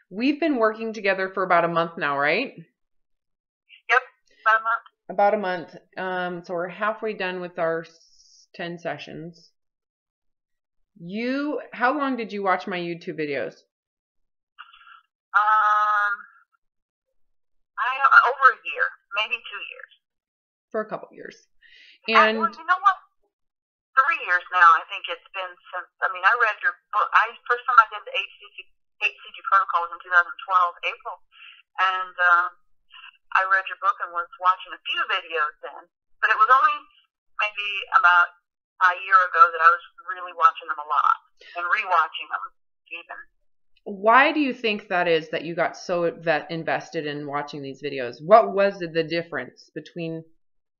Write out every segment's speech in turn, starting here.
We've been working together for about a month now, right? Yep, about a month. About a month. So we're halfway done with our 10 sessions. How long did you watch my YouTube videos? Um, I don't know, over a year, maybe 2 years. For a couple years. Well, And you know what? 3 years now. I think it's been since. I mean, I read your book. First time I did the HCG protocol was in 2012, April, and I read your book and was watching a few videos then. But it was only maybe about a year ago that I was really watching them a lot and rewatching them even. why do you think that is that you got so invested in watching these videos? What was the difference between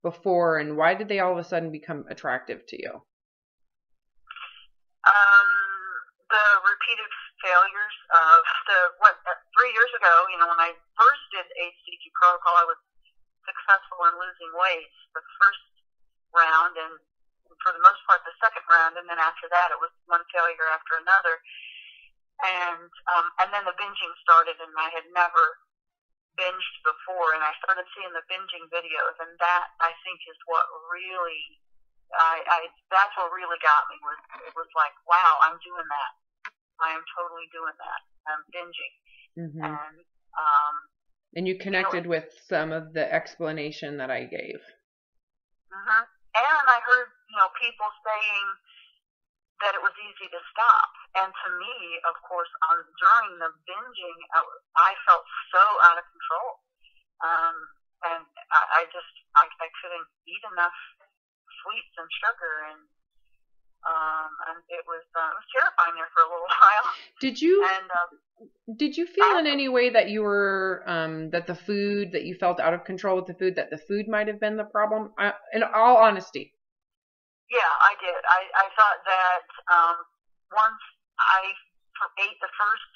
before and why did they all of a sudden become attractive to you? Um, the repeated failures of 3 years ago, when I first did the HCG protocol, I was successful in losing weight the first round and for the most part the second round, and then after that it was one failure after another. And then the binging started, and I had never binged before, and I started seeing the binging videos, and that I think is what really that's what really got me. It was like, wow, I'm doing that. I am totally doing that. I'm binging. Mm-hmm. And you connected with some of the explanation that I gave. Mm-hmm. And I heard people saying that it was easy to stop. And to me, of course, during the binging, I felt so out of control. And I couldn't eat enough sweets and sugar, and it was terrifying there for a little while. Did you feel in any way that you were that the food, that you felt out of control with the food, that the food might have been the problem? In all honesty. Yeah, I did. I thought that once I ate the first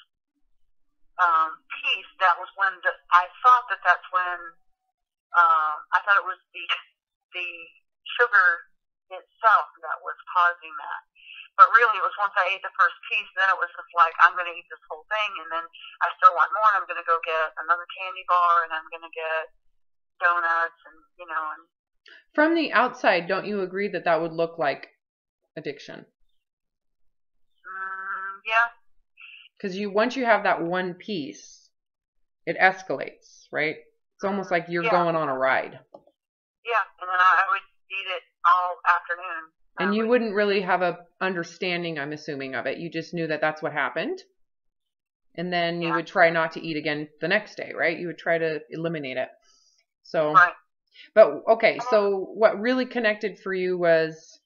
piece, that was when I thought that's when I thought it was the sugar itself that was causing that. But really, it was once I ate the first piece, then it was just like, I'm going to eat this whole thing, and then I still want more, and I'm going to go get another candy bar, and I'm going to get donuts, and. From the outside, don't you agree that that would look like addiction? Yeah. Because once you have that one piece, it escalates, right? It's almost like you're going on a ride. Yeah, and then I would eat it all afternoon. And you wouldn't really have a understanding, I'm assuming, of it. You just knew that that's what happened. And then you would try not to eat again the next day, right? You would try to eliminate it. So, right. But okay, so what really connected for you was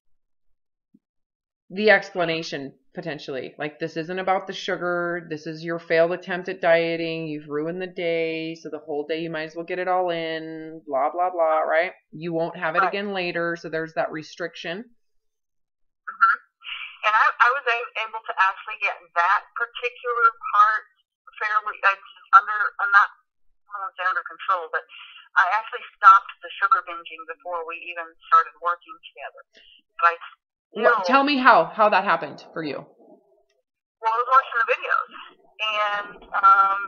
the explanation, potentially. Like, this isn't about the sugar. This is your failed attempt at dieting. You've ruined the day. So the whole day you might as well get it all in. Blah, blah, blah, right? You won't have it again later. So there's that restriction. Mm-hmm. And I was able to actually get that particular part fairly I'm not under control, but I actually stopped the sugar binging before we even started working together. But tell me how that happened for you. Well, I was watching the videos, and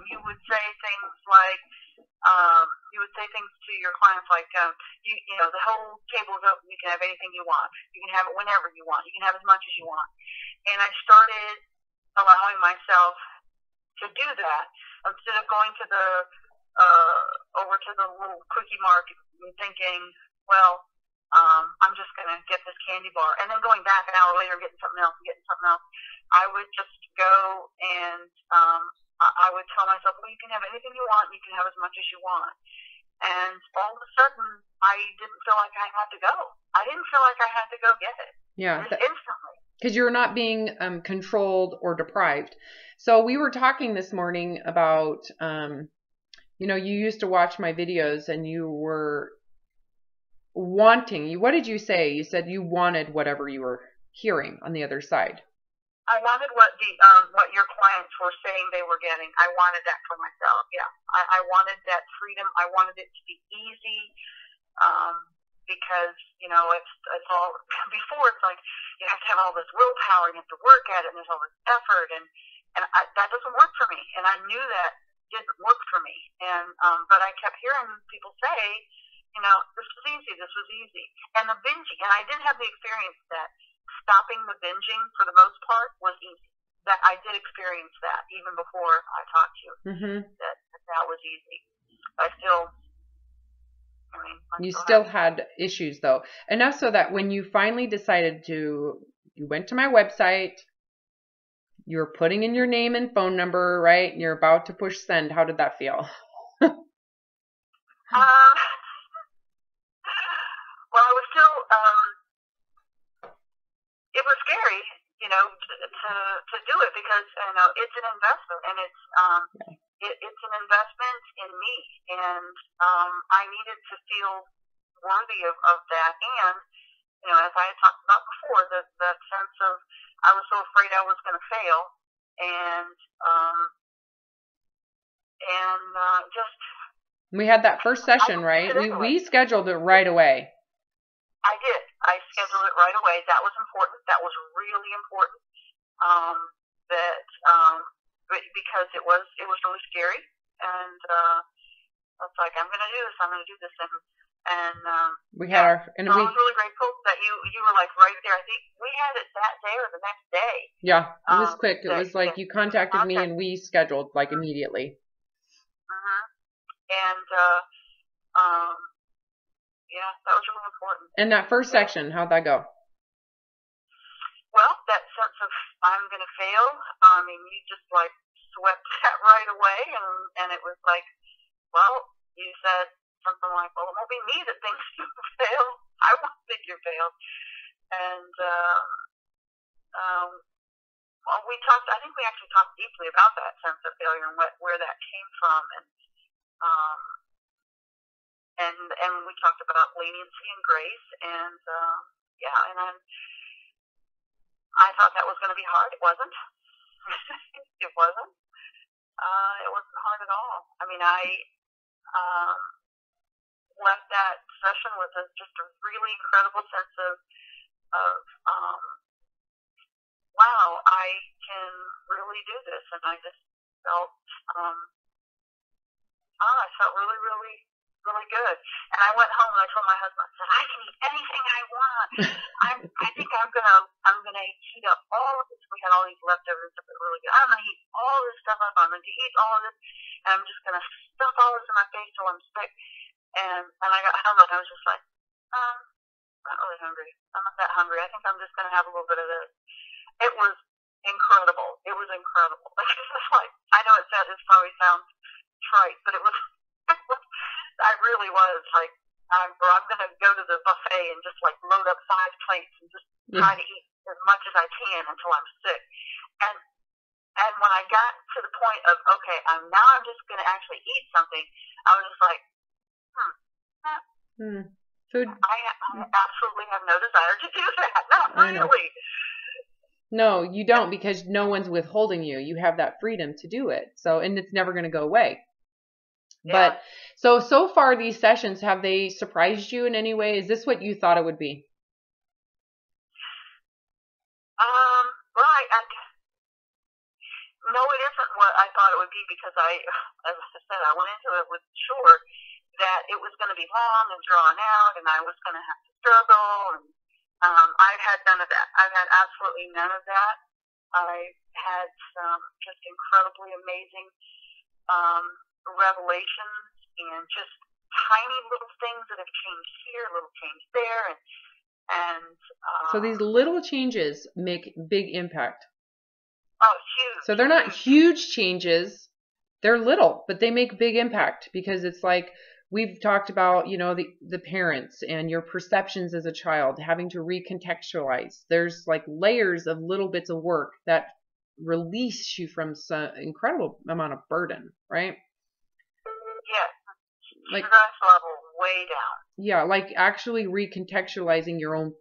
you would say things like, to your clients like, the whole table is open. You can have anything you want. You can have it whenever you want. You can have as much as you want. And I started allowing myself to do that instead of going to over to the little cookie market and thinking, well, I'm just going to get this candy bar, and then going back an hour later and getting something else. I would just go and I would tell myself, well, you can have anything you want, you can have as much as you want. And all of a sudden, I didn't feel like I had to go. I didn't feel like I had to go get it. Yeah. Instantly. Because you're not being controlled or deprived. So we were talking this morning about, you used to watch my videos and you were wanting, what did you say? You said you wanted whatever you were hearing on the other side. I wanted what your clients were saying they were getting. I wanted that for myself. Yeah, I wanted that freedom. I wanted it to be easy, because it's all before. It's like you have to have all this willpower and you have to work at it, and there's all this effort, and that doesn't work for me, and I knew that didn't work for me. And but I kept hearing people say, this was easy, this was easy. And the binging, and I didn't have the experience that stopping the binging for the most part was easy. That I did experience that even before I talked to you. Mm-hmm. That was easy. I still. You still had issues though, enough so that when you finally decided you went to my website, you were putting in your name and phone number, right? And you're about to push send. How did that feel? Well, I was still. It was scary, to do it because it's an investment, and it's an investment in me, and I needed to feel worthy of that. And as I had talked about before, that sense of I was so afraid I was going to fail, and just. We had that first session, right? We scheduled it right away. I did. I scheduled it right away. That was important. That was really important. Because it was really scary, and I was like, I'm going to do this. I'm going to do this, and we had our. And I was really grateful that you were like right there. I think we had it that day or the next day. Yeah, it was quick. It was like you contacted me and we scheduled like immediately. Mm-hmm. And yeah, that was really important. And that first section, how'd that go? Well, that sense of I'm going to fail, you just like swept that right away, and it was like, well, you said something like, well, it won't be me that thinks you failed. I won't think you failed. And we talked. I think we actually talked deeply about that sense of failure and where that came from, and we talked about leniency and grace, and and I thought that was going to be hard. It wasn't. It wasn't. It wasn't hard at all. I left that session with just a really incredible sense of wow, I can really do this, and I just felt I felt really, really, really good. And I went home and I told my husband, I said, I can eat anything I want. I think I'm gonna heat up all of this. We had all these leftovers that were really good. I'm gonna heat all this stuff up. I'm gonna eat all of this, and I'm just gonna stuff all this in my face till I'm sick. And I got home and I was just like, I'm not really hungry. I'm not that hungry. I think I'm just gonna have a little bit of this. It was incredible. It was incredible. It's like, I know it probably sounds trite, but it was. I really was like, I'm going to go to the buffet and just like load up 5 plates and just try to eat as much as I can until I'm sick. And when I got to the point of, okay, I'm just going to actually eat something, I was just like, food. I absolutely have no desire to do that. Not really. No, you don't, because no one's withholding you. You have that freedom to do it. So, and it's never going to go away. Yeah. But so far these sessions, have they surprised you in any way? Is this what you thought it would be? Well, no, it isn't what I thought it would be, because as I said, I went into it with sure that it was going to be long and drawn out, and I was going to have to struggle, and I've had none of that. I've had absolutely none of that. I had some just incredibly amazing revelations, and just tiny little things that have changed here, little change there, and so these little changes make big impact. Oh, huge. So they're not huge changes. They're little, but they make big impact, because it's like we've talked about, the parents and your perceptions as a child, having to recontextualize. There's like layers of little bits of work that release you from some incredible amount of burden, right? Yeah. Like stress level way down. Yeah, like actually recontextualizing your own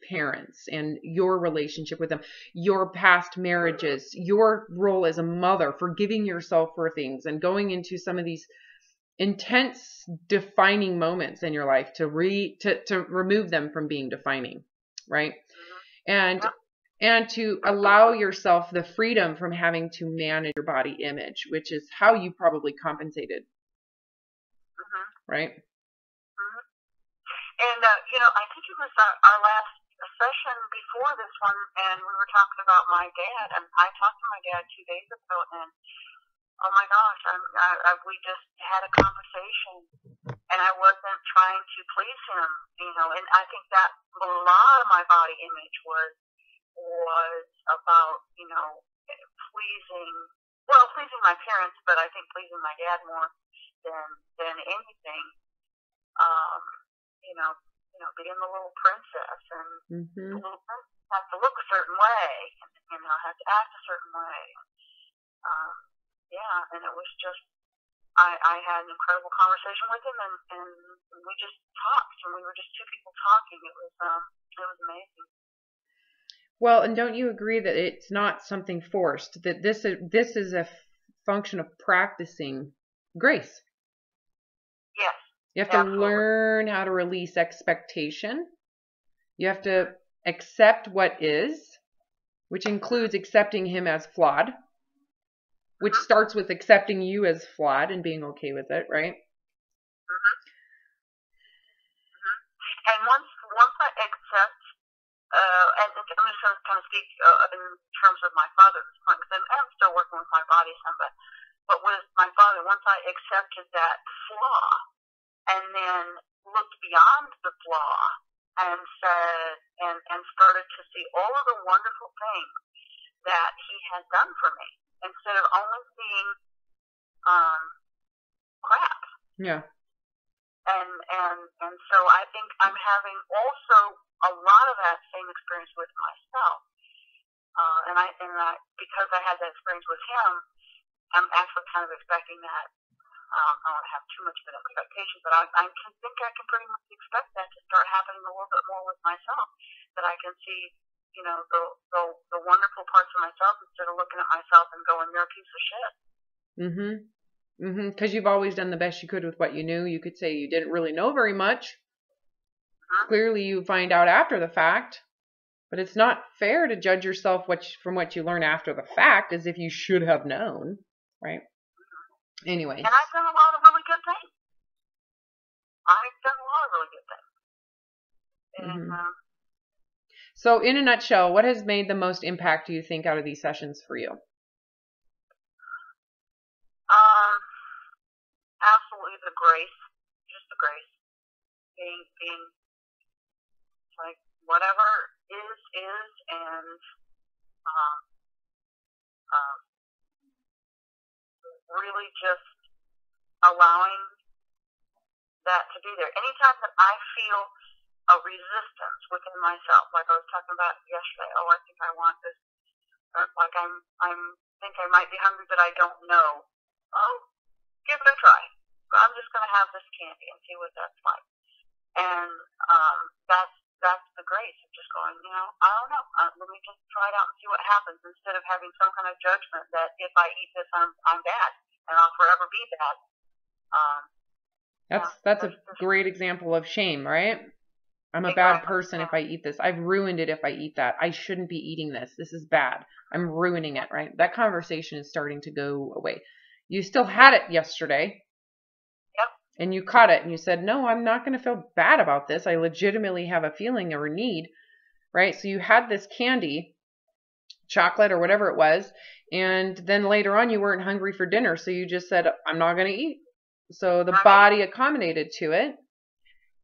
parents and your relationship with them, your past marriages, your role as a mother, forgiving yourself for things, and going into some of these intense defining moments in your life to remove them from being defining, right? And and to allow yourself the freedom from having to manage your body image, which is how you probably compensated, right? And, I think it was our last session before this one, and we were talking about my dad, and I talked to my dad 2 days ago, and oh my gosh, we just had a conversation, and I wasn't trying to please him, and I think that a lot of my body image was about, pleasing my parents, but I think pleasing my dad more than anything. Being the little princess, and the little princess has to look a certain way, and has to act a certain way. And it was just, I had an incredible conversation with him, and we just talked, and we were just two people talking. It was amazing. Well, and don't you agree that it's not something forced, that this is a function of practicing grace? Yes. You have to learn how to release expectation. You have to accept what is, which includes accepting him as flawed, which starts with accepting you as flawed and being okay with it, right? And once I accept, and I'm just going to kind of speak in terms of my father at this point, because I'm still working with my body some, but with my father, once I accepted that flaw, and then looked beyond the flaw and said, and started to see all of the wonderful things that he had done for me, instead of only seeing crap. Yeah. And so I think I'm having also a lot of that same experience with myself. And I because I had that experience with him, I'm actually kind of expecting that. I don't want to have too much of an expectation, but I think I can pretty much expect that to start happening a little bit more with myself. That I can see, the wonderful parts of myself instead of looking at myself and going, "You're a piece of shit." Because you've always done the best you could with what you knew. You could say you didn't really know very much. Clearly, you find out after the fact. But it's not fair to judge yourself from what you learn after the fact as if you should have known, right? Anyway. And I've done a lot of really good things. So, in a nutshell, what has made the most impact, do you think, out of these sessions for you? Absolutely the grace. Just the grace. Being like, whatever is, and really just allowing that to be there. Anytime that I feel a resistance within myself, like I was talking about yesterday, I think I want this, or like I think I might be hungry, but I don't know. Oh, give it a try. I'm just going to have this candy and see what that's like. And that's the grace of just going, I don't know. Let me just try it out and see what happens, instead of having some kind of judgment that if I eat this, I'm bad and I'll forever be bad. That's a great example of shame, right? I'm a bad person if I eat this. I've ruined it if I eat that. I shouldn't be eating this. This is bad. I'm ruining it, right? That conversation is starting to go away. You still had it yesterday. Yep. And you caught it and you said, no, I'm not going to feel bad about this. I legitimately have a feeling or a need, right? So you had this candy, chocolate or whatever it was. And then later on you weren't hungry for dinner. So you just said, I'm not going to eat. So the body accommodated to it.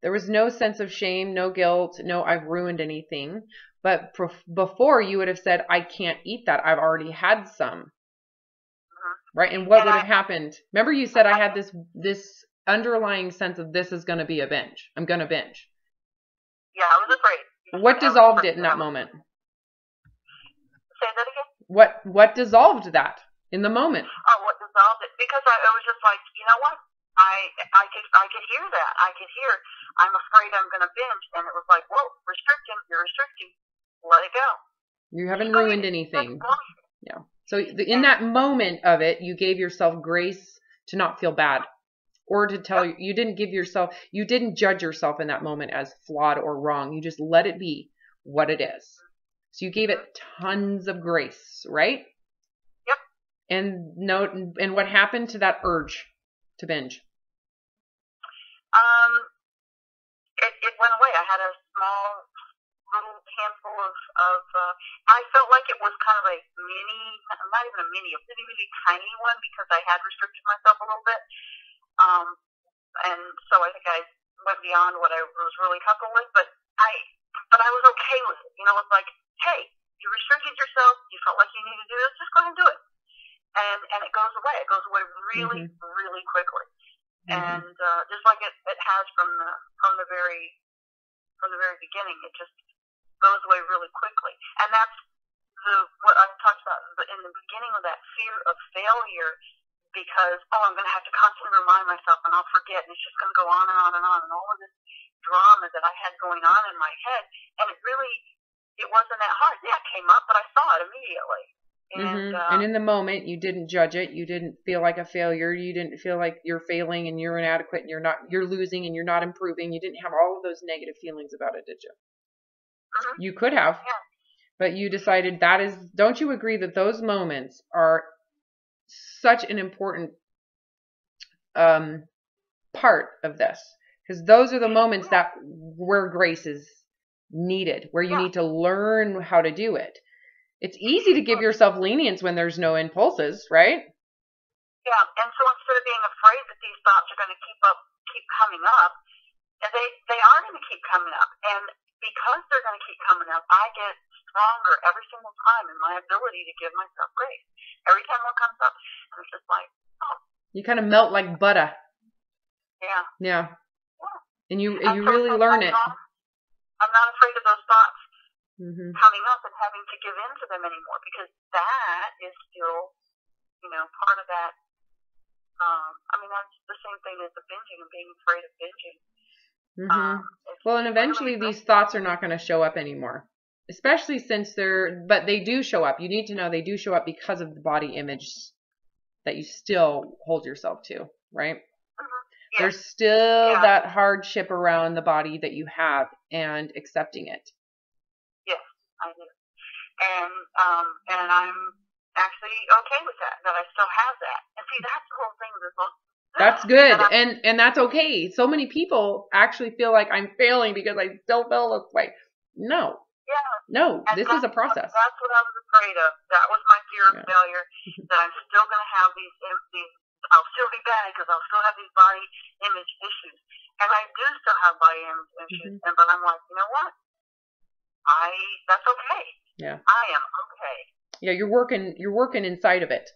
There was no sense of shame, no guilt, no I've ruined anything. But before you would have said, I can't eat that. I've already had some. Right? And what would have happened? Remember you said I had this underlying sense of this is going to be a binge. I'm going to binge. Yeah, I was afraid. What dissolved it in that moment? Say that again? What dissolved that in the moment? Oh, what dissolved it? Because I was just like, you know what? I could hear that. I could hear, I'm afraid I'm going to binge. And it was like, whoa, you're restricting. Let it go. You haven't ruined anything. Yeah. So in that moment of it, you gave yourself grace to not feel bad, or to tell you didn't you didn't judge yourself in that moment as flawed or wrong. You just let it be what it is. So you gave it tons of grace, right? Yep. And what happened to that urge to binge? It went away. I had a small little handful of I felt like it was kind of a mini, not even a mini, a really, really tiny one because I had restricted myself a little bit. Um, and so I think I went beyond what I was really comfortable with, but I was okay with it. You know, it's like, hey, you restricted yourself, you felt like you needed to do this, just go ahead and do it. And it goes away. It goes away really, really quickly. And just like it has from the very beginning, it just goes away really quickly. And that's what I talked about in the beginning of that fear of failure, because I'm going to have to constantly remind myself, and I'll forget, and it's just going to go on and on and on, and all of this drama that I had going on in my head, and it wasn't that hard. Yeah, it came up, but I saw it immediately. And in the moment, you didn't judge it. You didn't feel like a failure. You didn't feel like you're failing and you're inadequate and you're losing and you're not improving. You didn't have all of those negative feelings about it, did you? You could have, but you decided don't you agree that those moments are such an important part of this? Because those are the moments where grace is needed, where you need to learn how to do it. It's easy to give yourself lenience when there's no impulses, right? Yeah, and so instead of being afraid that these thoughts are going to keep coming up, they are going to keep coming up, and because they're going to keep coming up, I get stronger every single time in my ability to give myself grace. Every time one comes up, and it's just like, oh. You kind of melt like butter. Yeah. Yeah. And you really learn it. I'm not afraid of those thoughts coming up and having to give in to them anymore, because that is still, part of that. That's the same thing as the binging and being afraid of binging. Well, and eventually these thoughts are not going to show up anymore, especially since but they do show up. You need to know they do show up because of the body image that you still hold yourself to, right? Yes. There's still that hardship around the body that you have and accepting it. Yes, I do. And I'm actually okay with that I still have that. And see, that's the whole thing of this book. That's good. And that's okay. So many people actually feel like I'm failing because I still feel this way. No. Yeah. No, this is a process. That's what I was afraid of. That was my fear of failure, that I'm still going to have these, I'll still be bad because I'll still have these body image issues. And I do still have body image issues. But I'm like, you know what? That's okay. Yeah. I am okay. Yeah, you're working inside of it.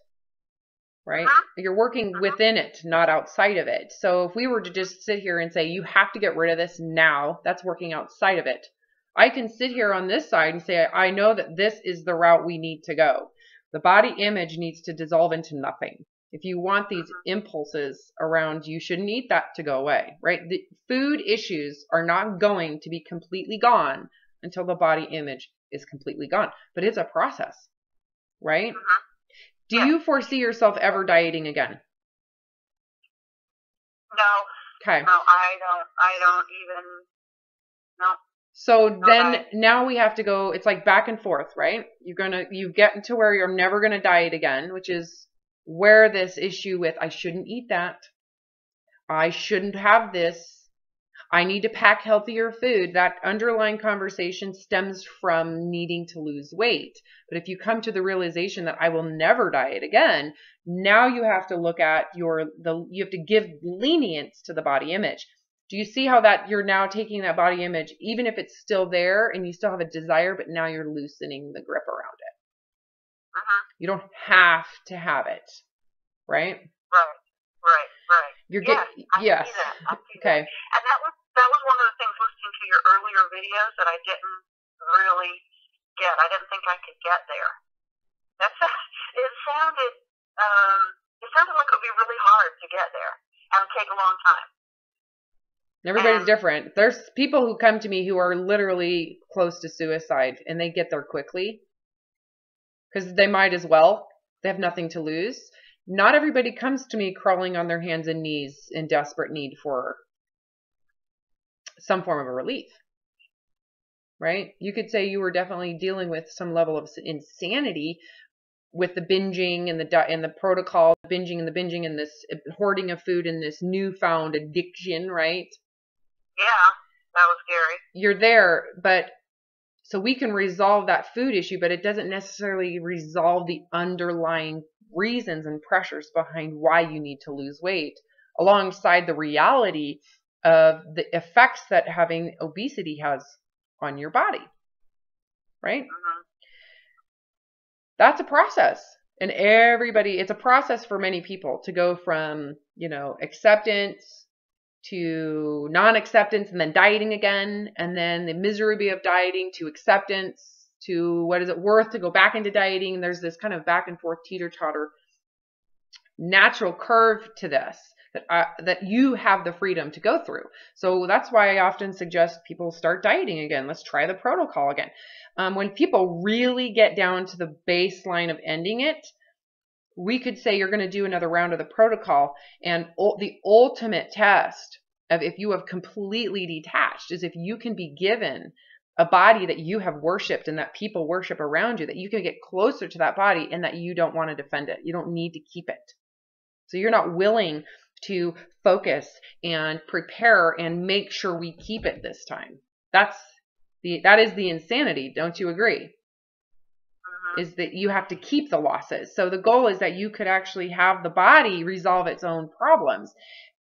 Right? You're working within it, not outside of it. So if we were to just sit here and say, you have to get rid of this now, that's working outside of it. I can sit here on this side and say, I know that this is the route we need to go. The body image needs to dissolve into nothing. If you want these impulses around, you shouldn't eat that to go away, right? The food issues are not going to be completely gone until the body image is completely gone. But it's a process, right? Do you foresee yourself ever dieting again? No. Okay. No, I don't even. No. So then now we have to go, it's like back and forth, right? You get to where you're never going to diet again, which is where this issue with I shouldn't eat that. I shouldn't have this. I need to pack healthier food. That underlying conversation stems from needing to lose weight. But if you come to the realization that I will never diet again, now you have to look at you have to give lenience to the body image. Do you see how that you're now taking that body image, even if it's still there and you still have a desire, but now you're loosening the grip around it? You don't have to have it, right? Right. Yes. I see okay. That. And that was one of the things listening to your earlier videos that I didn't really get. I didn't think I could get there. It sounded like it would be really hard to get there and it would take a long time. Everybody's different. There's people who come to me who are literally close to suicide and they get there quickly because they might as well. They have nothing to lose. Not everybody comes to me crawling on their hands and knees in desperate need for some form of a relief. right? You could say you were definitely dealing with some level of insanity with the binging and the protocol, binging and this hoarding of food and this newfound addiction, right? Yeah, that was scary. You're there, but so we can resolve that food issue, but it doesn't necessarily resolve the underlying reasons and pressures behind why you need to lose weight, alongside the reality of the effects that having obesity has on your body, right? Mm-hmm. That's a process. And it's a process for many people to go from, acceptance to non-acceptance and then dieting again, and then the misery of dieting to acceptance to what is it worth to go back into dieting. There's this kind of back and forth teeter-totter natural curve to this that you have the freedom to go through. So that's why I often suggest people start dieting again. Let's try the protocol again. When people really get down to the baseline of ending it, we could say you're going to do another round of the protocol. And the ultimate test of if you have completely detached is if you can be given a body that you have worshiped and that people worship around you, that you can get closer to that body and that you don't want to defend it. You don't need to keep it. So you're not willing to focus and prepare and make sure we keep it this time. That is the insanity. Don't you agree? Is that you have to keep the losses. So the goal is that you could actually have the body resolve its own problems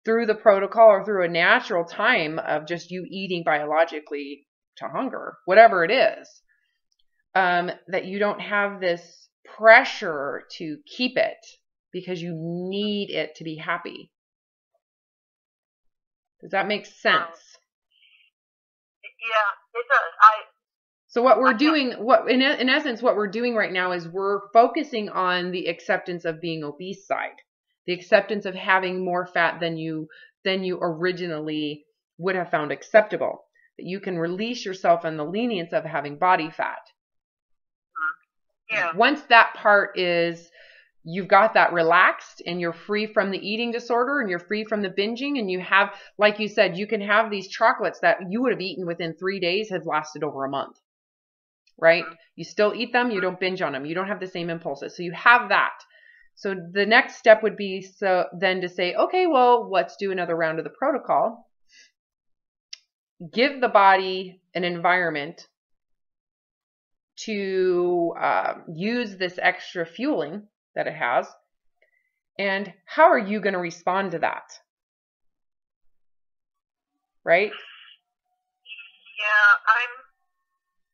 through the protocol or through a natural time of just you eating biologically to hunger, whatever it is, that you don't have this pressure to keep it because you need it to be happy. Does that make sense? Yeah, it does. So what we're doing, in essence, what we're doing right now is we're focusing on the acceptance of being obese side, the acceptance of having more fat than you originally would have found acceptable. That you can release yourself on the lenience of having body fat. Yeah. Once that part is, you've got that relaxed and you're free from the eating disorder and you're free from the binging, and you have, like you said, you can have these chocolates that you would have eaten within 3 days have lasted over a month. Right? You still eat them. You don't binge on them. You don't have the same impulses. So you have that. So the next step would be then to say, okay, well, let's do another round of the protocol. Give the body an environment to use this extra fueling that it has. And how are you going to respond to that? Right? Yeah,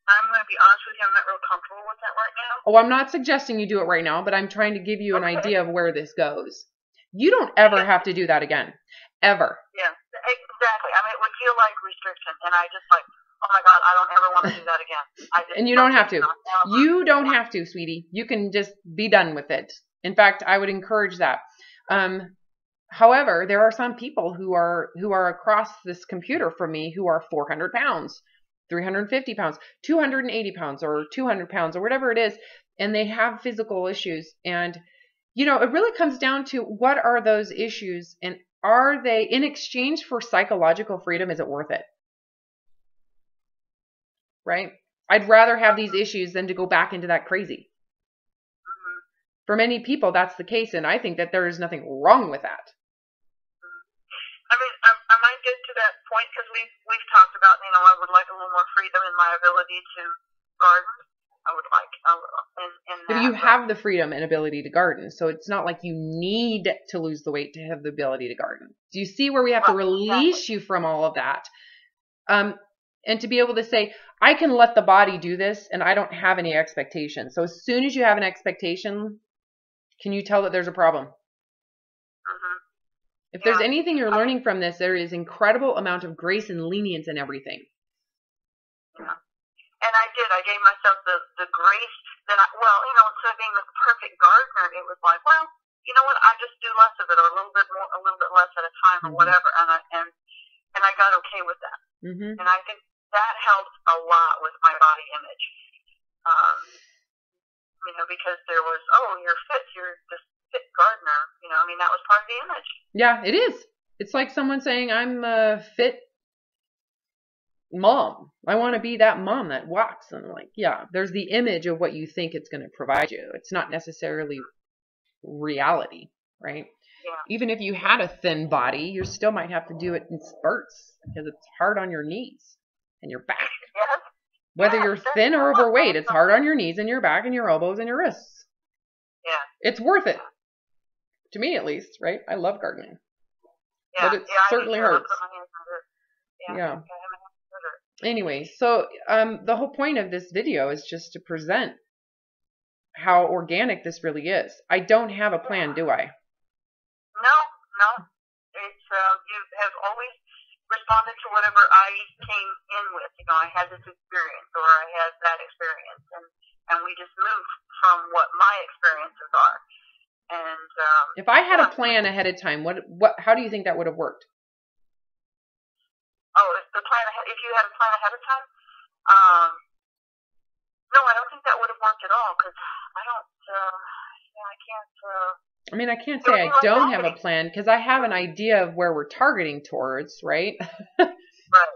I'm going to be honest with you, I'm not real comfortable with that right now. Oh, I'm not suggesting you do it right now, but I'm trying to give you an idea of where this goes. You don't ever have to do that again. Ever. Yeah, exactly. I mean, it would feel like restriction, and I just like, oh my God, I don't ever want to do that again. And you don't have to. You don't have to, sweetie. You can just be done with it. In fact, I would encourage that. However, there are some people who are across this computer from me who are 400 pounds. 350 pounds, 280 pounds, or 200 pounds, or whatever it is, and they have physical issues. And, it really comes down to what are those issues, and are they, in exchange for psychological freedom, is it worth it? Right? I'd rather have these issues than to go back into that crazy. For many people, that's the case, and I think that there is nothing wrong with that. I mean, I might get to that point because we've talked about, I would like a little more freedom in my ability to garden. I would like in that. But you have the freedom and ability to garden, so it's not like you need to lose the weight to have the ability to garden. Do you see where we have to release you from all of that? And to be able to say, I can let the body do this, and I don't have any expectations. So as soon as you have an expectation, can you tell that there's a problem? If there's anything you're learning from this, there is incredible amount of grace and lenience in everything. Yeah. And I did. I gave myself the grace that instead of being the perfect gardener, it was like, well, you know what? I just do less of it, or a little bit less at a time, or whatever. And I got okay with that. And I think that helped a lot with my body image. Because there was, you're fit, you're this fit gardener, that was part of the image. Yeah, it is. It's like someone saying I'm a fit mom, I want to be that mom that walks. And like, yeah, there's the image of what you think it's going to provide you. It's not necessarily reality, right? Yeah. Even if you had a thin body, you still might have to do it in spurts because it's hard on your knees and your back. Yes. Whether Yes, you're that's thin or overweight, it's awesome. hard on your knees and your back and your elbows and your wrists. Yeah. It's worth it. To me, at least, right? I love gardening. Yeah. But it Yeah, certainly I do too. I hurts. put my hands under it. Yeah. I have my hands under it. Anyway, so the whole point of this video is just to present how organic this really is. I don't have a plan, do I? No. It's you have always responded to whatever I came in with. You know, I had this experience or I had that experience, and we just moved from what my experiences are. And if I had a plan ahead of time, how do you think that would have worked? Oh, if you had a plan ahead of time, no, I don't think that would have worked at all because I don't. I can't. I mean, I can't say I don't have a plan because I have an idea of where we're targeting towards, right? Right.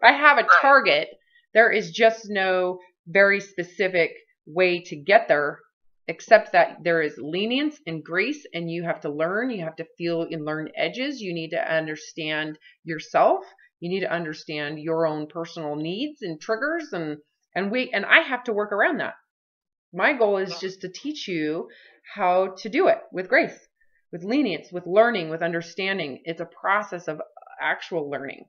I have a target. There is just no very specific way to get there, except that there is lenience and grace, and you have to learn. You have to feel and learn edges. You need to understand yourself. You need to understand your own personal needs and triggers, and I have to work around that. My goal is just to teach you how to do it with grace, with lenience, with learning, with understanding. It's a process of actual learning,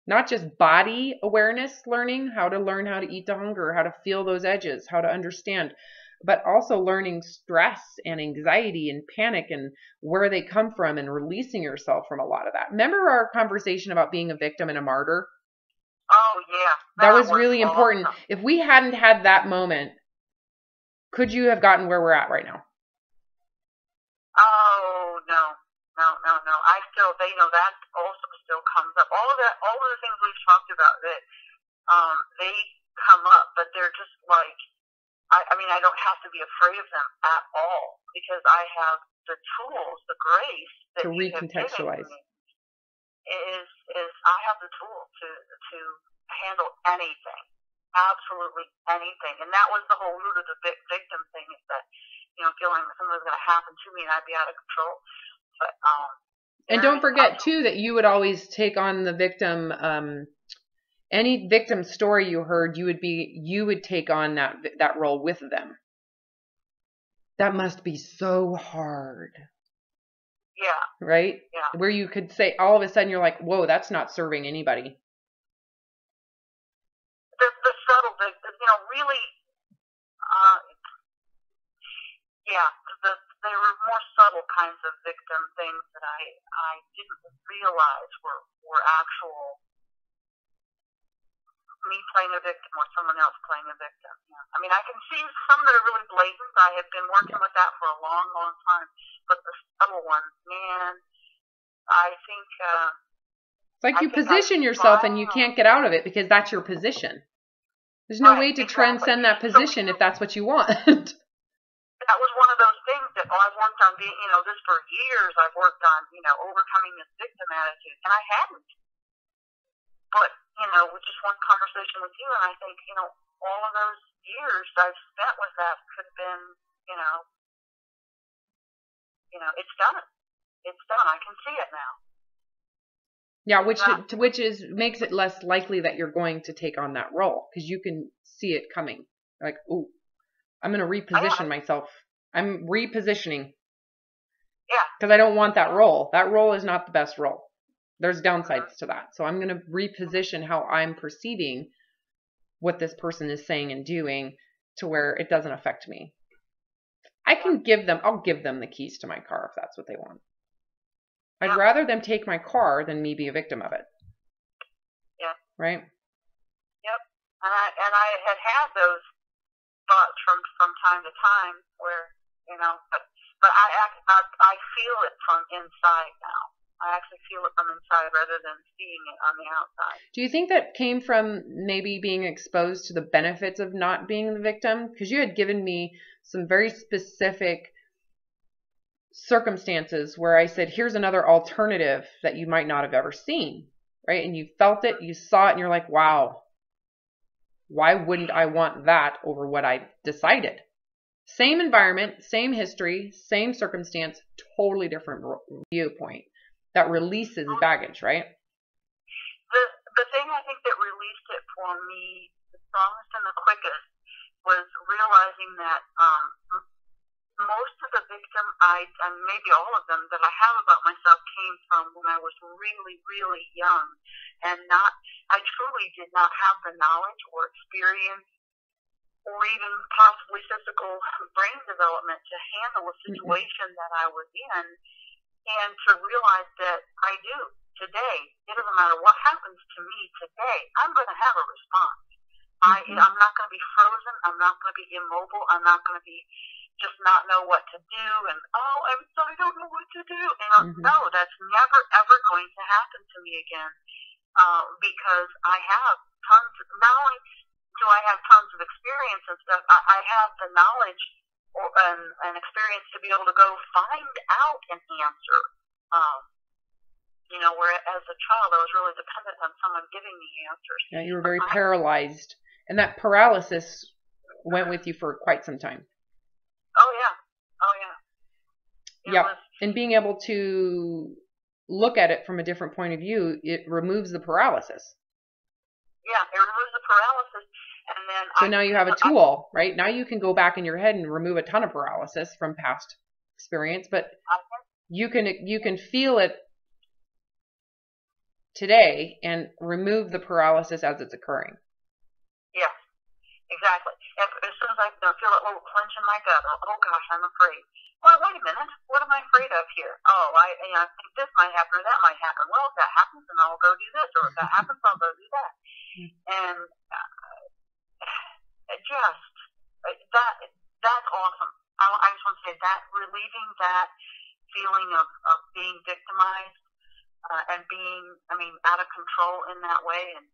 not just body awareness learning, how to learn how to eat to hunger, how to feel those edges, how to understand, but also learning stress and anxiety and panic and where they come from and releasing yourself from a lot of that. Remember our conversation about being a victim and a martyr? Oh, yeah. That was really important. If we hadn't had that moment, could you have gotten where we're at right now? Oh, no. They know that also still comes up. All of the things we've talked about that, they come up, but they're just like, I mean, I don't have to be afraid of them at all because I have the tools, the grace that to recontextualize. Is I have the tool to handle anything, absolutely anything, and that was the whole root of the victim thing is that feeling that something was going to happen to me and I'd be out of control. But and don't forget too that you would always take on the victim. Any victim story you heard, you would take on that role with them. That must be so hard. Yeah. Right? Yeah. Where you could say all of a sudden you're like, whoa, that's not serving anybody. The subtle, really, there were more subtle kinds of victim things that I didn't realize were actual me playing a victim or someone else playing a victim. Yeah. I mean, I can see some that are really blatant. I have been working with that for a long, long time. But the subtle ones, man, I think... it's like you position yourself and you can't get out of it because that's your position. There's no way to transcend that position if that's what you want. That was one of those things that I've worked on being, this for years. I've worked on, overcoming this victim attitude. And I hadn't. But, with just one conversation with you, and I think, all of those years I've spent with that could have been, it's done. It's done. I can see it now. Yeah, which makes it less likely that you're going to take on that role because you can see it coming. Like, ooh, I'm going to reposition myself. I'm repositioning. Yeah. Because I don't want that role. That role is not the best role. There's downsides to that. So I'm going to reposition how I'm perceiving what this person is saying and doing to where it doesn't affect me. I'll give them the keys to my car if that's what they want. I'd rather them take my car than me be a victim of it. Yeah. Right? Yep. And I had those thoughts from time to time where, but I feel it from inside now. I actually feel it from inside rather than seeing it on the outside. Do you think that came from maybe being exposed to the benefits of not being the victim? Because you had given me some very specific circumstances where I said, here's another alternative that you might not have ever seen, right? And you felt it, you saw it, and you're like, wow, Why wouldn't I want that over what I decided? Same environment, same history, same circumstance, totally different viewpoint. That releases baggage, right? The thing I think that released it for me the strongest and the quickest was realizing that most of the victim and maybe all of them that I have about myself came from when I was really, really young, and I truly did not have the knowledge or experience or even possibly physical brain development to handle a situation that I was in, and to realize that I do today. It doesn't matter what happens to me today, I'm going to have a response. I'm not going to be frozen. I'm not going to be immobile. I'm not going to be just not know what to do and I don't know what to do. And no, that's never ever going to happen to me again, because I have tons. Not only do I have tons of experience and stuff, I have the knowledge and experience to be able to go find out an answer. Where as a child I was really dependent on someone giving me answers. Yeah, you were very paralyzed, and that paralysis went with you for quite some time. Oh yeah. And being able to look at it from a different point of view, it removes the paralysis. Yeah, it removes the paralysis, and then so now you have a tool, right? Now you can go back in your head and remove a ton of paralysis from past experience, but you can feel it today and remove the paralysis as it's occurring. Yes, exactly. As soon as I feel that little clench in my gut, oh gosh, I'm afraid. Well, wait a minute. What am I afraid of here? Oh, I think this might happen or that might happen. Well, if that happens, then I'll go do this. Or if that happens, I'll go do that. And that's awesome. I just want to say that relieving that feeling of being victimized and being, out of control in that way, and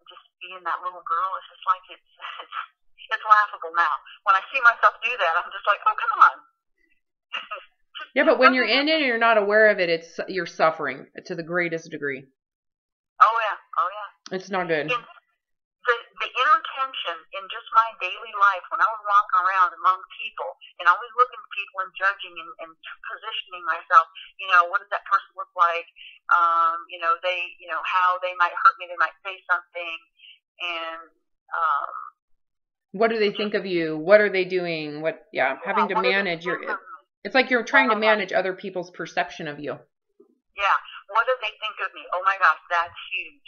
just being that little girl, it's just like it's laughable now. When I see myself do that, I'm just like, oh, come on. Yeah, but when you're in it and you're not aware of it, you're suffering to the greatest degree. Oh yeah. It's not good. The inner tension in just my daily life when I was walking around among people and always looking at people and judging and positioning myself, what does that person look like? How they might hurt me, they might say something, and what do they think of you? What are they doing? Having to manage it's like you're trying to manage other people's perception of you. Yeah. What do they think of me? Oh my gosh, that's huge.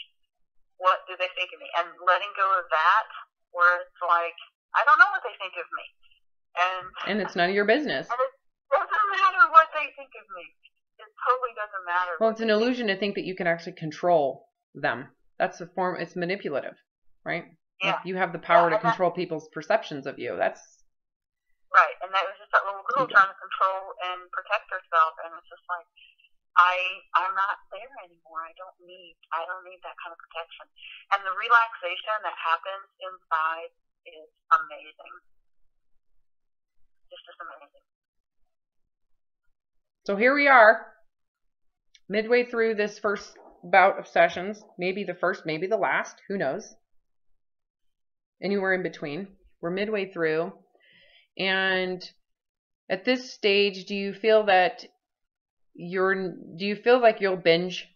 What do they think of me? And letting go of that, where it's like, I don't know what they think of me. And it's none of your business. And it doesn't matter what they think of me. It totally doesn't matter. Well, it's an illusion to think that you can actually control them. That's the form. It's manipulative, right? Yeah. Like you have the power to control people's perceptions of you. That's right. And that was just that little girl trying to control and protect herself. And it's just like, I'm not there anymore. I don't need that kind of protection. And the relaxation that happens inside is amazing. It's just amazing. So here we are, midway through this first bout of sessions. Maybe the first, maybe the last. Who knows? Anywhere in between. We're midway through. And at this stage, do you feel like you'll binge?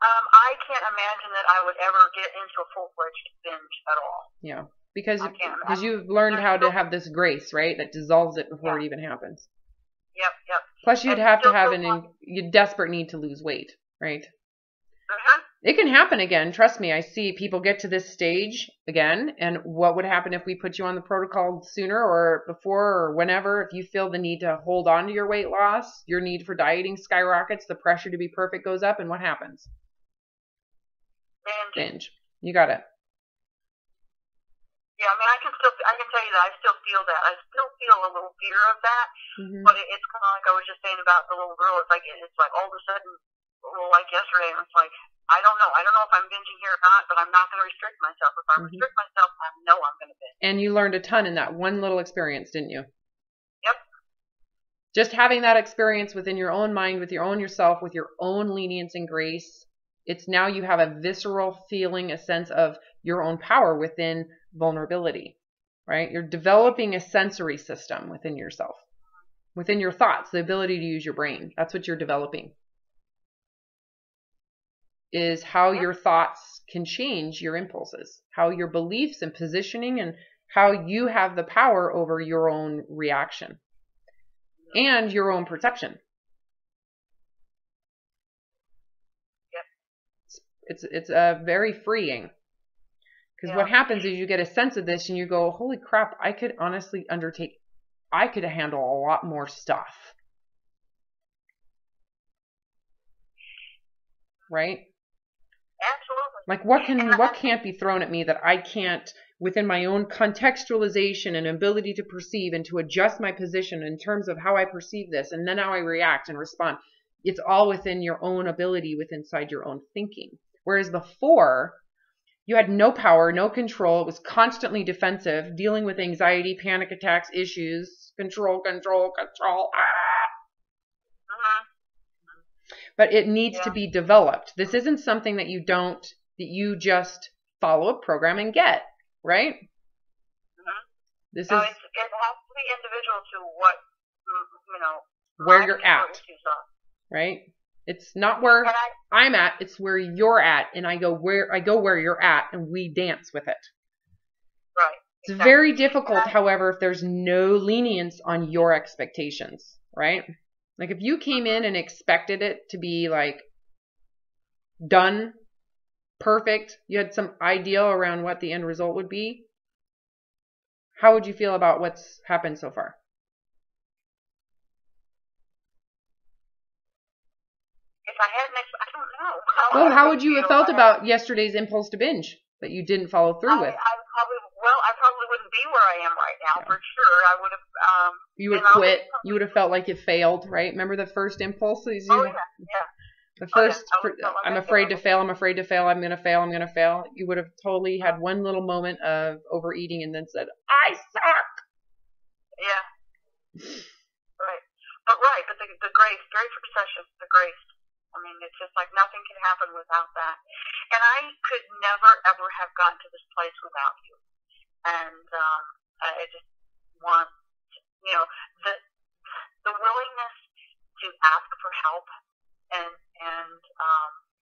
I can't imagine that I would ever get into a full-fledged binge at all. Yeah, because you've learned how to have this grace, right? That dissolves it before it even happens. Yep. Plus, you'd have to have you desperate need to lose weight, right? It can happen again. Trust me. I see people get to this stage again. And what would happen if we put you on the protocol sooner or before or whenever? If you feel the need to hold on to your weight loss, your need for dieting skyrockets, the pressure to be perfect goes up, and what happens? Binge. You got it. Yeah, I can tell you that I still feel that. I still feel a little fear of that. But it's kind of like I was just saying about the little girl. It's like all of a sudden, like yesterday, it's like, I don't know. I don't know if I'm binging here or not, but I'm not going to restrict myself. If I restrict myself, I know I'm going to binge. And you learned a ton in that one little experience, didn't you? Yep. Just having that experience within your own mind, with your own yourself, with your own lenience and grace It's now you have a visceral feeling, a sense of your own power within vulnerability, right? You're developing a sensory system within yourself, within your thoughts, the ability to use your brain. That's what you're developing. Is how your thoughts can change your impulses, how your beliefs and positioning, and how you have the power over your own reaction and your own perception. It's very freeing, because what happens is you get a sense of this and you go, holy crap, I could honestly I could handle a lot more stuff. Right? Absolutely. Like what can't be thrown at me that I can't, within my own contextualization and ability to perceive and to adjust my position in terms of how I perceive this and then how I react and respond. It's all within your own ability, inside your own thinking. Whereas before, you had no power, no control. It was constantly defensive, dealing with anxiety, panic attacks, issues, control. But it needs to be developed. This isn't something that you just follow a program and get, right? This is, it has to be individual to what, where you're at, right? It's not where I'm at, it's where you're at, and I go where you're at, and we dance with it. Right. It's very difficult, however, if there's no lenience on your expectations, right? Like if you came in and expected it to be like done, perfect, you had some ideal around what the end result would be, how would you feel about what's happened so far? If I had I don't know. Well, how would you have felt about yesterday's impulse to binge that you didn't follow through with? I probably wouldn't be where I am right now, for sure. I would have... you would have quit. You would have felt like you failed, right? Remember the first impulse? The first, I'm afraid to fail, I'm afraid to fail, I'm going to fail, I'm going to fail. You would have totally had one little moment of overeating and then said, I suck! Yeah. Right. But the grace obsession, the grace. I mean, it's just like nothing can happen without that. And I could never, ever have gotten to this place without you. And I just want, the willingness to ask for help and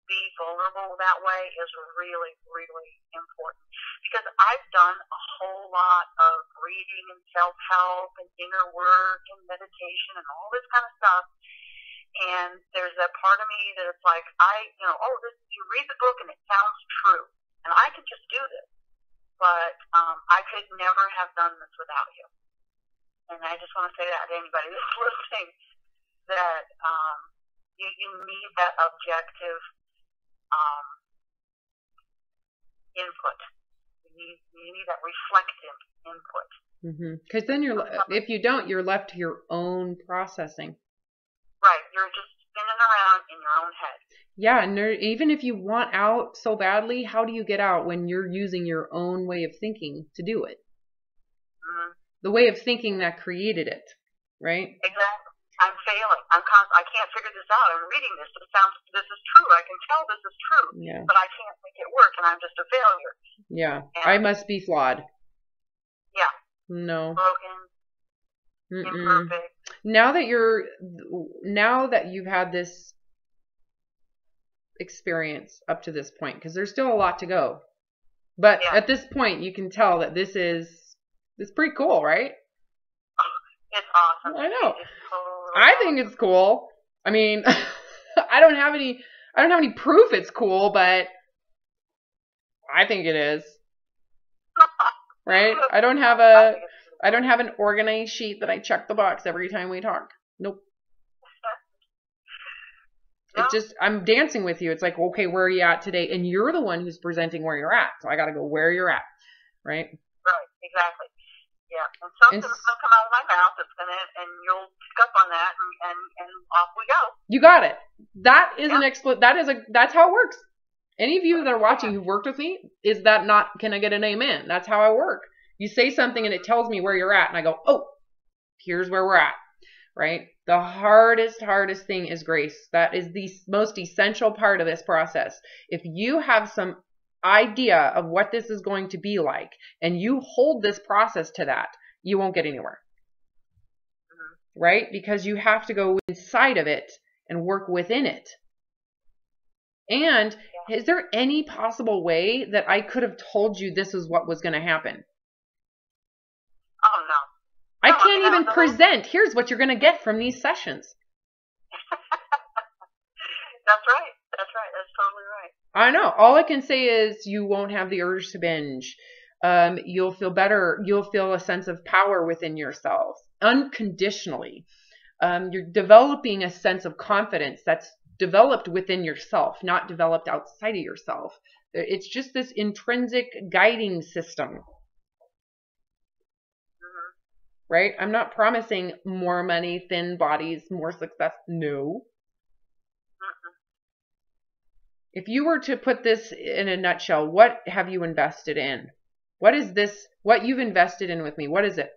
be vulnerable that way is really, really important. Because I've done a whole lot of reading and self-help and inner work and meditation and all this kind of stuff. And there's that part of me that it's like, you read the book and it sounds true. And I could just do this. But I could never have done this without you. And I just want to say that to anybody that's listening, that you need that objective input. You need that reflective input. Because then if you don't, you're left to your own processing. Right. You're just spinning around in your own head. Yeah, and even if you want out so badly, how do you get out when you're using your own way of thinking to do it? The way of thinking that created it, right? Exactly. I'm failing. I can't figure this out. I'm reading this. This is true. I can tell this is true. Yeah. But I can't make it work, and I'm just a failure. Yeah. I must be flawed. Yeah. No. Broken. Imperfect. Now that you've had this experience up to this point, because there's still a lot to go, but at this point you can tell that it's pretty cool, right? It's awesome. I know. I think it's cool. I mean, I don't have any proof it's cool, but I think it is. Right? I don't have an organized sheet that I check the box every time we talk. Nope. It's just, I'm dancing with you. It's like, okay, where are you at today? And you're the one who's presenting where you're at. So I got to go where you're at. Right? Right. Exactly. Yeah. And something's going to come out of my mouth and you'll pick up on that and off we go. You got it. That is that's how it works. Any of you that are watching who've worked with me, can I get an amen? That's how I work. You say something and it tells me where you're at and I go, oh, here's where we're at. right? The hardest thing is grace. That is the most essential part of this process. If you have some idea of what this is going to be like and you hold this process to that, you won't get anywhere, right? Because you have to go inside of it and work within it. And is there any possible way that I could have told you this is what was going to happen? Oh, no. I can't even present. Here's what you're going to get from these sessions. That's right. That's right. That's totally right. I know. All I can say is you won't have the urge to binge. You'll feel better. You'll feel a sense of power within yourself unconditionally. You're developing a sense of confidence that's developed within yourself, not developed outside of yourself. It's just this intrinsic guiding system. Right? I'm not promising more money, thin bodies, more success. No. If you were to put this in a nutshell, what have you invested in? What is this? What you've invested in with me? What is it?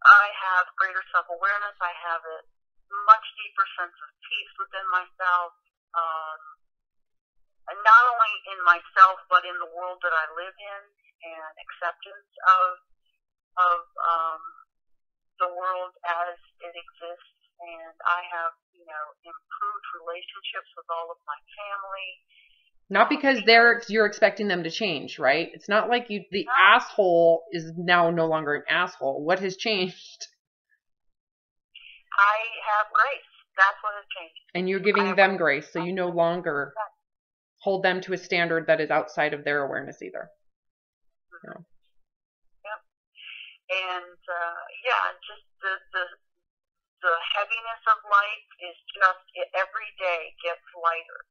I have greater self-awareness. I have a much deeper sense of peace within myself. And not only in myself, but in the world that I live in, and acceptance of the world as it exists. And I have, improved relationships with all of my family. Not because you're expecting them to change, right? It's not like the asshole is now no longer an asshole. What has changed? I have grace. That's what has changed. And you're giving them grace, so you no longer hold them to a standard that is outside of their awareness either. Mm-hmm. Yep. And just the heaviness of life is just every day gets lighter.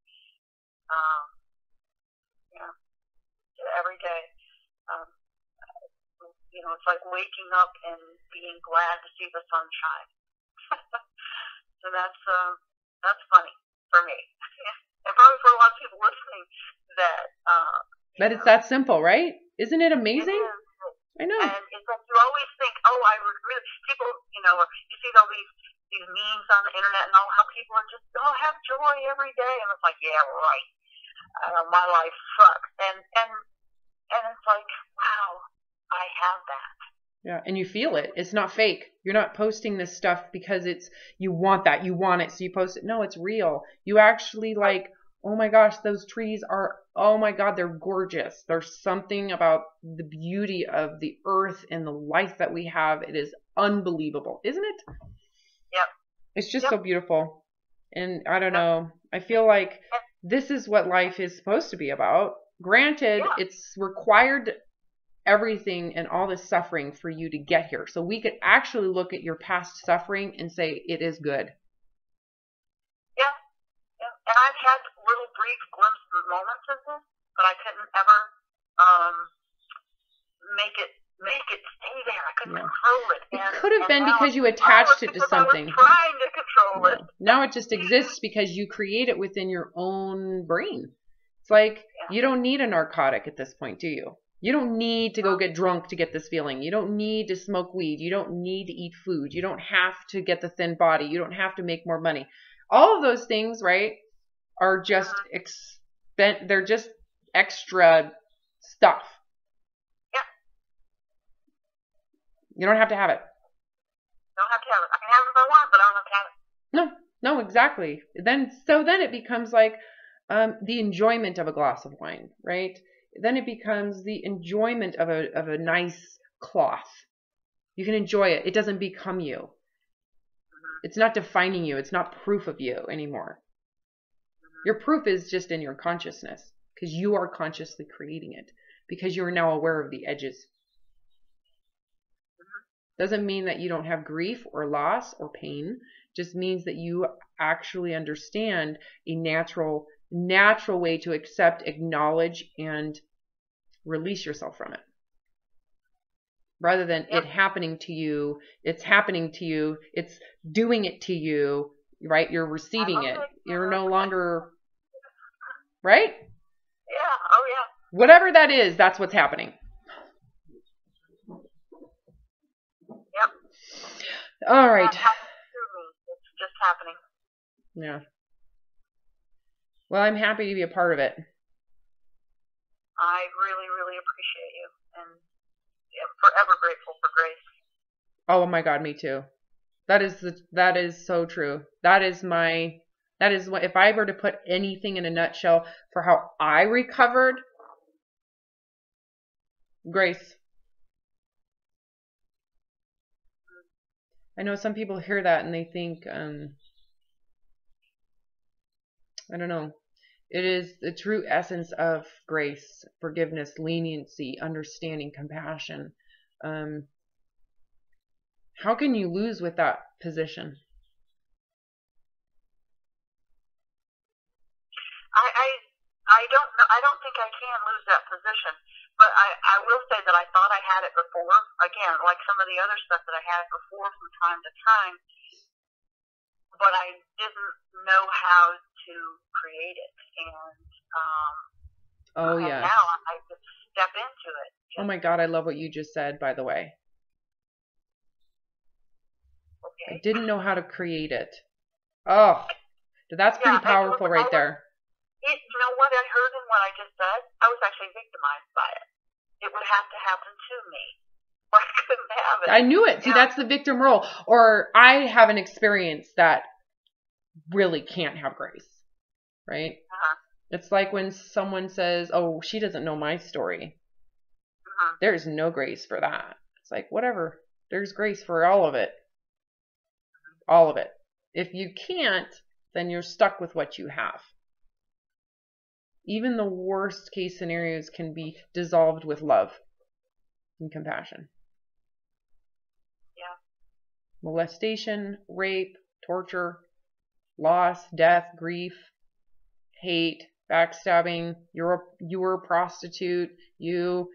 Every day. It's like waking up and being glad to see the sunshine. So that's funny for me. And probably for a lot of people listening that it's that simple, right? Isn't it amazing? It is. I know. And it's like you always think, I would really, people, you see all these memes on the internet and how people are just, have joy every day. And it's like, yeah, right. My life sucks. And it's like, wow, I have that. Yeah, and you feel it. It's not fake. You're not posting this stuff because you want that. You want it, so you post it. No, it's real. You actually oh my gosh, those trees are, oh my God, they're gorgeous. There's something about the beauty of the earth and the life that we have. It is unbelievable, isn't it? Yep. It's just so beautiful. And I don't know. I feel like this is what life is supposed to be about. Granted, it's required everything and all this suffering for you to get here. So we could actually look at your past suffering and say it is good. Yeah. And I've had little brief glimpses, moments of this, but I couldn't ever make it stay there. I couldn't control it. It could have been because you attached it to something. I was trying to control it. Now it just exists because you create it within your own brain. It's like you don't need a narcotic at this point, do you? You don't need to go get drunk to get this feeling. You don't need to smoke weed. You don't need to eat food. You don't have to get the thin body. You don't have to make more money. All of those things, right, are just they're just extra stuff. Yeah. You don't have to have it. Don't have to have it. I can have it if I want, but I don't have to have it. No, exactly. Then it becomes like the enjoyment of a glass of wine, right? Then it becomes the enjoyment of a nice cloth. You can enjoy it. It doesn't become you. It's not defining you. It's not proof of you anymore. Your proof is just in your consciousness because you are consciously creating it because you're now aware of the edges. Doesn't mean that you don't have grief or loss or pain. Just means that you actually understand a natural way to accept, acknowledge, and release yourself from it. Rather than it happening to you, it's happening to you, it's doing it to you, right? You're receiving it. You're no longer, right? Yeah. Oh, yeah. Whatever that is, that's what's happening. Yep. All right. It's just happening. Yeah. Well, I'm happy to be a part of it. I really, really appreciate you, and I'm forever grateful for Grace. Oh my God, me too. That is so true. That is what, if I were to put anything in a nutshell for how I recovered, Grace. I know some people hear that and they think, I don't know. It is the true essence of grace, forgiveness, leniency, understanding, compassion. How can you lose with that position? I don't think I can lose that position. But I will say that I thought I had it before. Again, like some of the other stuff that I had before from time to time, but I didn't know how to create it. Oh yeah. Now I just step into it. Oh my God, I love what you just said, by the way. Okay. I didn't know how to create it. Oh, that's pretty powerful right there. You know what I heard in what I just said? I was actually victimized by it. It would have to happen to me. Or I couldn't have it. I knew it. See, that's the victim role. Or I have an experience that really can't have grace, right? It's like when someone says, oh, she doesn't know my story. There's no grace for that. It's like, whatever. There's grace for all of it. All of it. If you can't, then you're stuck with what you have. Even the worst case scenarios can be dissolved with love and compassion. Yeah. Molestation, rape, torture, loss, death, grief, hate, backstabbing, you were a prostitute, you're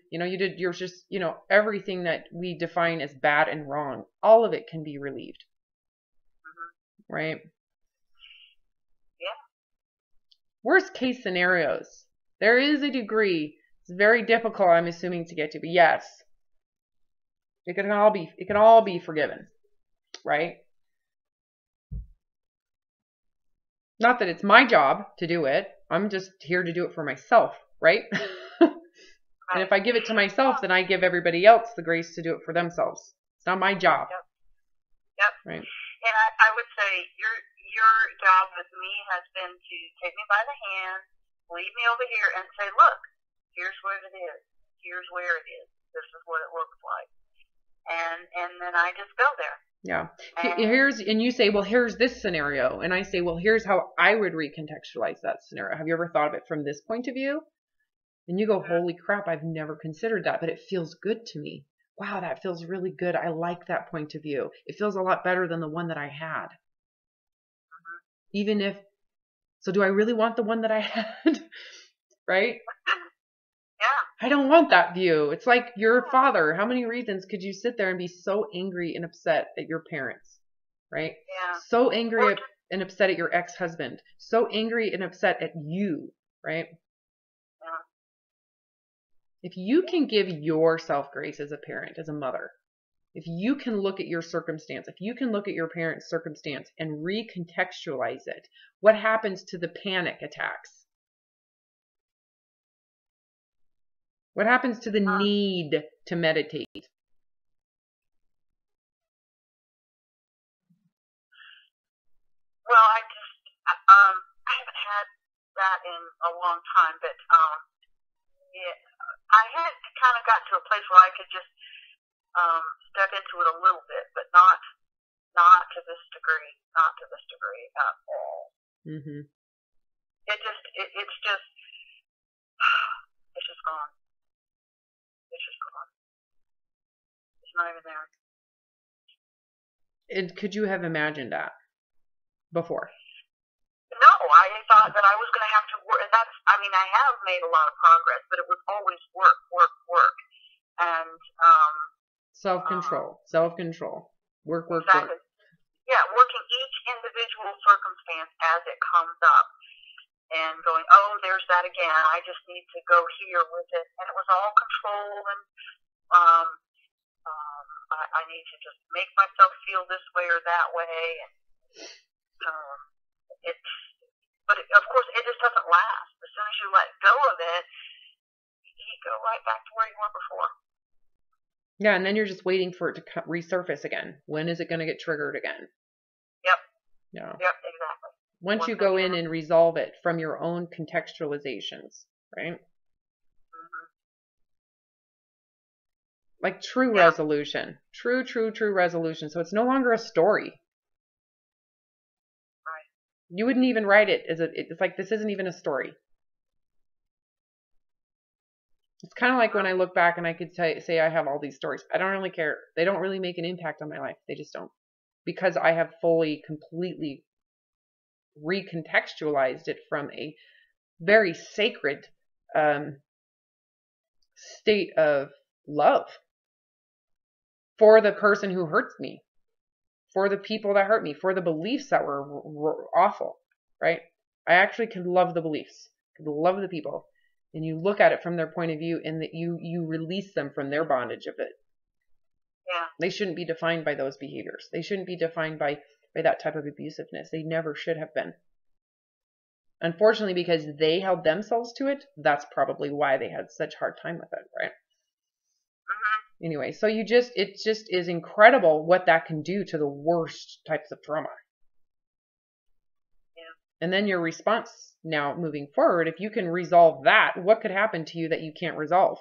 just, everything that we define as bad and wrong, all of it can be relieved. Right? Worst case scenarios. There is a degree. It's very difficult, I'm assuming, to get to, but yes, it can all be forgiven, right? Not that it's my job to do it. I'm just here to do it for myself, right? And if I give it to myself, then I give everybody else the grace to do it for themselves. It's not my job. Yep. Right. And I would say your job with me has been to take me by the hand, lead me over here, and say, look, here's what it is. Here's where it is. This is what it looks like. And then I just go there. Yeah. And you say, well, here's this scenario. And I say, well, here's how I would recontextualize that scenario. Have you ever thought of it from this point of view? And you go, holy crap, I've never considered that, but it feels good to me. Wow, that feels really good. I like that point of view. It feels a lot better than the one that I had. Even if, so do I really want the one that I had? Right? Yeah. I don't want that view. It's like your father. How many reasons could you sit there and be so angry and upset at your parents? Right? Yeah. So angry and upset at your ex-husband. So angry and upset at you. Right? Yeah. If you can give yourself grace as a parent, as a mother, if you can look at your circumstance, if you can look at your parent's circumstance and recontextualize it, what happens to the panic attacks? What happens to the need to meditate? Well, I haven't had that in a long time, but I had kind of gotten to a place where I could just step into it a little bit, but not to this degree, not to this degree at all. Mm-hmm. It's just gone. It's just gone. It's not even there. Could you have imagined that before? No, I thought that I was going to have to work. I have made a lot of progress, but it was always work. And self-control. Work. Exactly. Yeah, working each individual circumstance as it comes up and going, oh, there's that that again. I just need to go here with it. And it was all control and um, I need to just make myself feel this way or that way. And um, of course, it just doesn't last. As soon as you let go of it, you go right back to where you were before. Yeah, and then you're just waiting for it to resurface again. When is it going to get triggered again? Yep. Yeah. Yep, exactly. Once you go in and resolve it from your own contextualizations, right? Mm-hmm. Like true resolution. True resolution. So it's no longer a story. Right. You wouldn't even write it as it's like, this isn't even a story. It's kind of like when I look back and I could say I have all these stories. I don't really care. They don't really make an impact on my life. They just don't. Because I have fully, completely recontextualized it from a very sacred state of love for the person who hurts me, for the people that hurt me, for the beliefs that were awful, right? I actually can love the beliefs, can love the people. And you look at it from their point of view and that you release them from their bondage of it. Yeah. They shouldn't be defined by those behaviors. They shouldn't be defined by that type of abusiveness. They never should have been. Unfortunately, because they held themselves to it, that's probably why they had such a hard time with it, right? Mm-hmm. Anyway, so it just is incredible what that can do to the worst types of trauma. Yeah. And then your response now moving forward, if you can resolve that, what could happen to you that you can't resolve?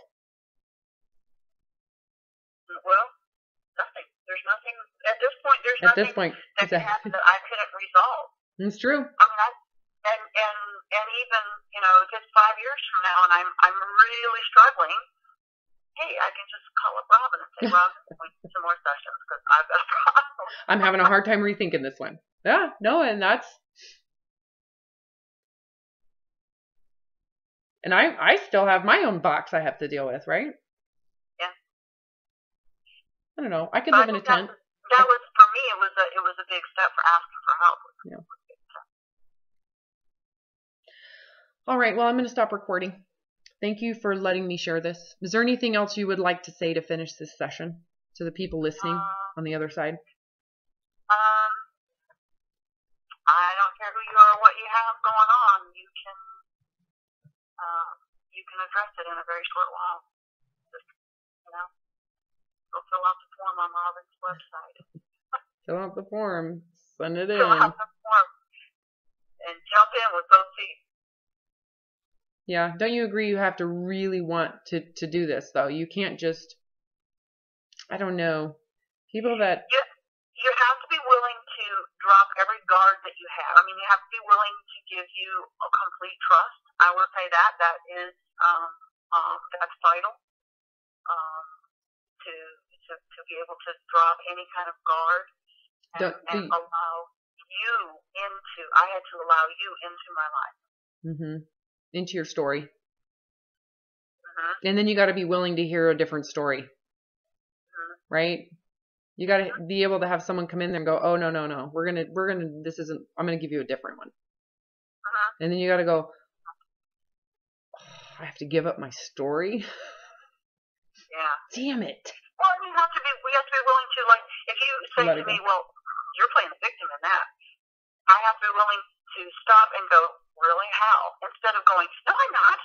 Well, nothing. There's nothing at this point. There's nothing that can happen that I couldn't resolve. It's true. I mean, and even just 5 years from now, and I'm really struggling. Hey, I can just call up Robin and say, Robin, we need some more sessions because I've got a problem. I'm having a hard time rethinking this one. Yeah, no, and that's. And I still have my own box I have to deal with, right? Yeah. I don't know. I could live in a tent. That was, for me, it was a big step for asking for help. Yeah. All right. Well, I'm going to stop recording. Thank you for letting me share this. Is there anything else you would like to say to finish this session to the people listening on the other side? I don't care who you are or what you have going on. You can address it in a very short while. Just, go fill out the form on Robin's website. Fill out the form. Send it in. Fill out the form. And jump in with both feet. Yeah. Don't you agree you have to really want to do this, though? You can't just, I don't know, people that... You have to be willing to drop every guard that you have. I mean, you have to be willing to give you a complete trust. I will say that. That is, that's vital to be able to drop any kind of guard and allow you into, I had to allow you into my life. Mm-hmm. Into your story. Mm-hmm. And then you got to be willing to hear a different story. Mm-hmm. Right? You got to be able to have someone come in there and go, oh, no. We're going to, this isn't, I'm going to give you a different one. Uh-huh. And then you got to go, I have to give up my story. Yeah. Damn it. Well, we have to be willing to, like, if you say to me, well, you're playing the victim in that, I have to be willing to stop and go, really, how? Instead of going, no, I'm not.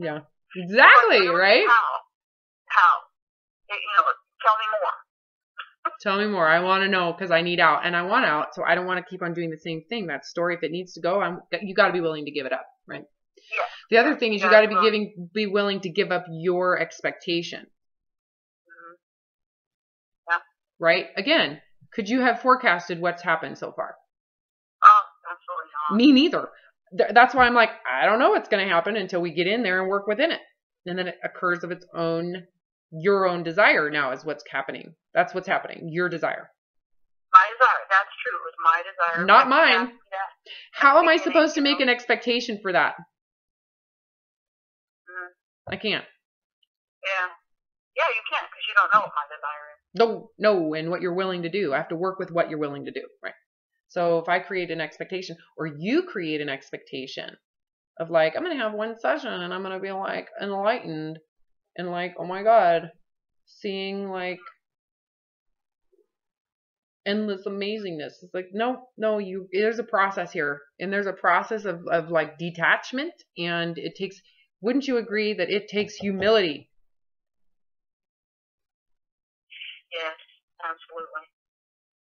Yeah. Exactly, right? How? Tell me more. Tell me more. I want to know because I need out and I want out. So I don't want to keep on doing the same thing. That story, if it needs to go, you got to be willing to give it up, right? Yeah. The other thing is you got to be willing to give up your expectation. Mm-hmm. Yeah. Right? Again, could you have forecasted what's happened so far? Oh, absolutely not. Me neither. That's why I'm like, I don't know what's going to happen until we get in there and work within it. And then it occurs of its own, your own desire now is what's happening. That's what's happening. Your desire. My desire. That's true. It was my desire. Not mine. Yeah. How am I supposed to make an expectation for that? Mm-hmm. I can't. Yeah. Yeah, you can't because you don't know what my desire is. No, and what you're willing to do. I have to work with what you're willing to do, right? So if I create an expectation or you create an expectation of like, I'm going to have one session and I'm going to be like enlightened and like, oh my God, seeing like endless amazingness. It's like, no, there's a process here. And there's a process of like detachment. And it takes, wouldn't you agree that it takes humility? Yes, absolutely.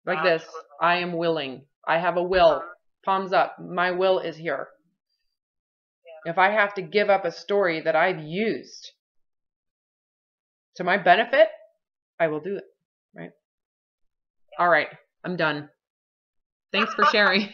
Like this, I am willing. I have a will. Palms up. My will is here. Yeah. If I have to give up a story that I've used to my benefit, I will do it. Right? All right. I'm done. Thanks for sharing.